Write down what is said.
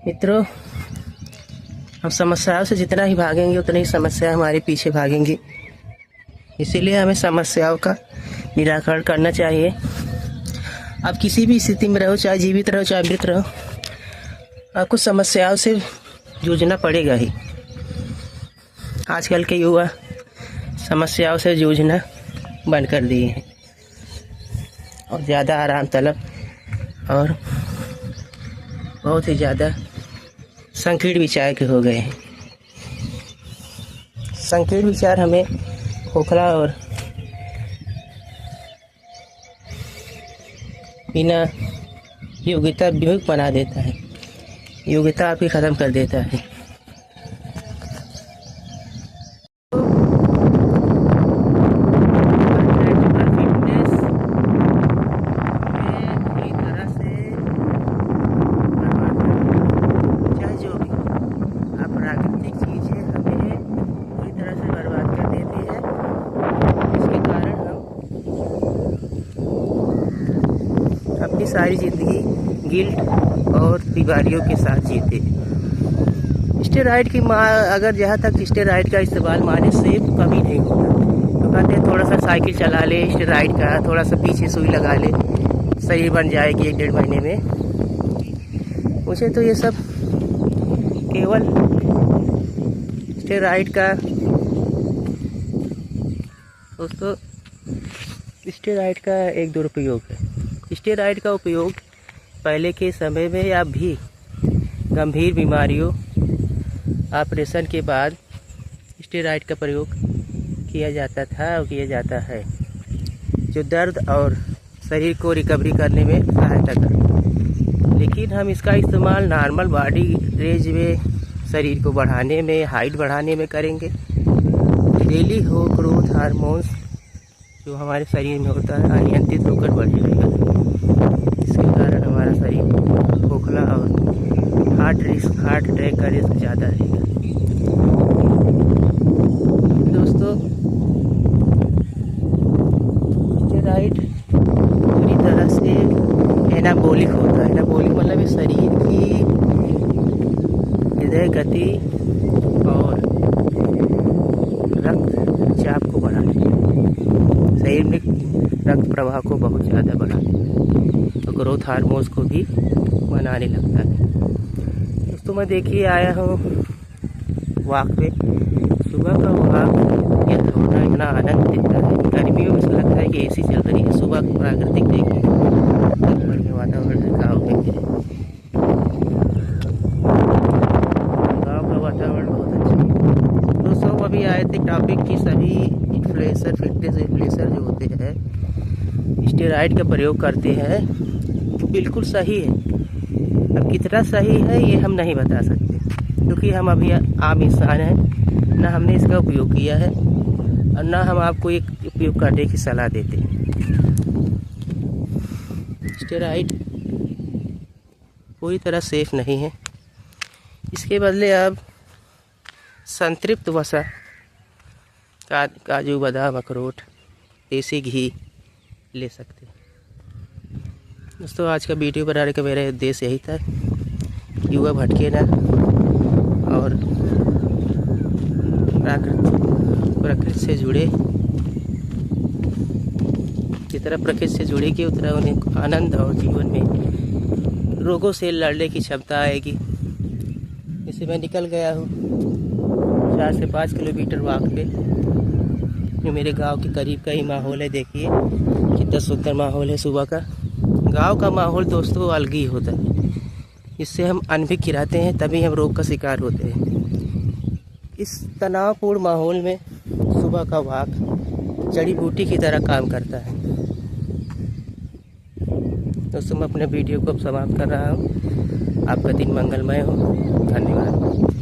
मित्रों, हम समस्याओं से जितना ही भागेंगे उतनी ही समस्या हमारे पीछे भागेंगी। इसीलिए हमें समस्याओं का निराकरण करना चाहिए। आप किसी भी स्थिति में रहो, चाहे जीवित रहो चाहे मृत रहो, आपको समस्याओं से जूझना पड़ेगा ही। आजकल के युवा समस्याओं से जूझना बंद कर दिए हैं और ज़्यादा आराम तलब और बहुत ही ज़्यादा संकीर्ण विचार के हो गए हैं। संकीर्ण विचार हमें खोखला और बिना योग्यता विमुख बना देता है। योग्यता आपकी ख़त्म कर देता है। प्राकृतिक चीज़ें हमें पूरी तरह से बर्बाद कर देती है। इसके कारण हम अपनी सारी ज़िंदगी गिल्ट और बीमारियों के साथ जीते हैं। स्टेरॉइड की अगर जहाँ तक स्टेरॉइड का इस्तेमाल माने से कभी नहीं होता। तो कहते हैं थोड़ा सा साइकिल चला ले, स्टेरॉइड का थोड़ा सा पीछे सुई लगा ले, शरीर बन जाएगी 1-1.5 महीने में। मुझे तो ये सब केवल स्टेरॉइड का दोस्तों स्टेरॉइड का एक दुरुपयोग है। स्टेरॉइड का उपयोग पहले के समय में या भी गंभीर बीमारियों ऑपरेशन के बाद स्टेरॉइड का प्रयोग किया जाता था और किया जाता है, जो दर्द और शरीर को रिकवरी करने में सहायता करता। लेकिन हम इसका इस्तेमाल नॉर्मल बॉडी रेंज में शरीर को बढ़ाने में, हाइट बढ़ाने में करेंगे। डेली हो ग्रोथ हार्मोन्स जो हमारे शरीर में होता है अनियंत्रित होकर बढ़ जाएगा। इसके कारण हमारा शरीर खोखला और हार्ट अटैक का रिस्क ज़्यादा रहेगा। दोस्तों, स्टेरॉइड पूरी तरह से एनाबॉलिक होता है। एनाबॉलिक मतलब ये शरीर की हृदय गति और रक्तचाप को बढ़ाने, शरीर में रक्त प्रवाह को बहुत ज़्यादा बढ़ाने और ग्रोथ हार्मोन्स को भी बनाने लगता है। दोस्तों, मैं देखिए आया हूँ वॉक पे। सुबह का वॉक ये थोड़ा इतना आनंद देता है। गर्मियों में ऐसा लगता है कि एसी चल रही है। सुबह की प्राकृतिक देखिए, बढ़िया वातावरण है गाँव में। गाँव का वातावरण बहुत अच्छा है। दोस्तों, अभी आए थे टॉपिक की सभी इन्फ्लुएंसर, फिटनेस इन्फ्लुएंसर जो होते हैं स्टेरॉइड का प्रयोग करते हैं। बिल्कुल सही है। अब कितना सही है ये हम नहीं बता सकते, क्योंकि हम अभी आम इंसान हैं, ना हमने इसका उपयोग किया है और ना हम आपको एक उपयोग करने की सलाह देते हैं। स्टेरॉइड पूरी तरह सेफ नहीं है। इसके बदले आप संतृप्त वसा, काजू बादाम अखरोट, देसी घी ले सकते हैं। दोस्तों, आज का वीडियो बनाने का मेरा उद्देश्य यही था, युवा भटके ना और प्रकृति से जुड़े। जितना प्रकृति से जुड़ेगी उतना उन्हें आनंद और जीवन में रोगों से लड़ने की क्षमता आएगी। इसे मैं निकल गया हूँ 4 से 5 किलोमीटर वॉक पे। जो मेरे गांव के करीब का ही माहौल है। देखिए कितना सुंदर माहौल है सुबह का। गांव का माहौल दोस्तों अलग ही होता है। इससे हम अनभिज्ञ गिराते हैं, तभी हम रोग का शिकार होते हैं। इस तनावपूर्ण माहौल में सुबह का वॉक जड़ी बूटी की तरह काम करता है। दोस्तों, मैं अपने वीडियो को अब समाप्त कर रहा हूँ। आपका दिन मंगलमय हो। धन्यवाद।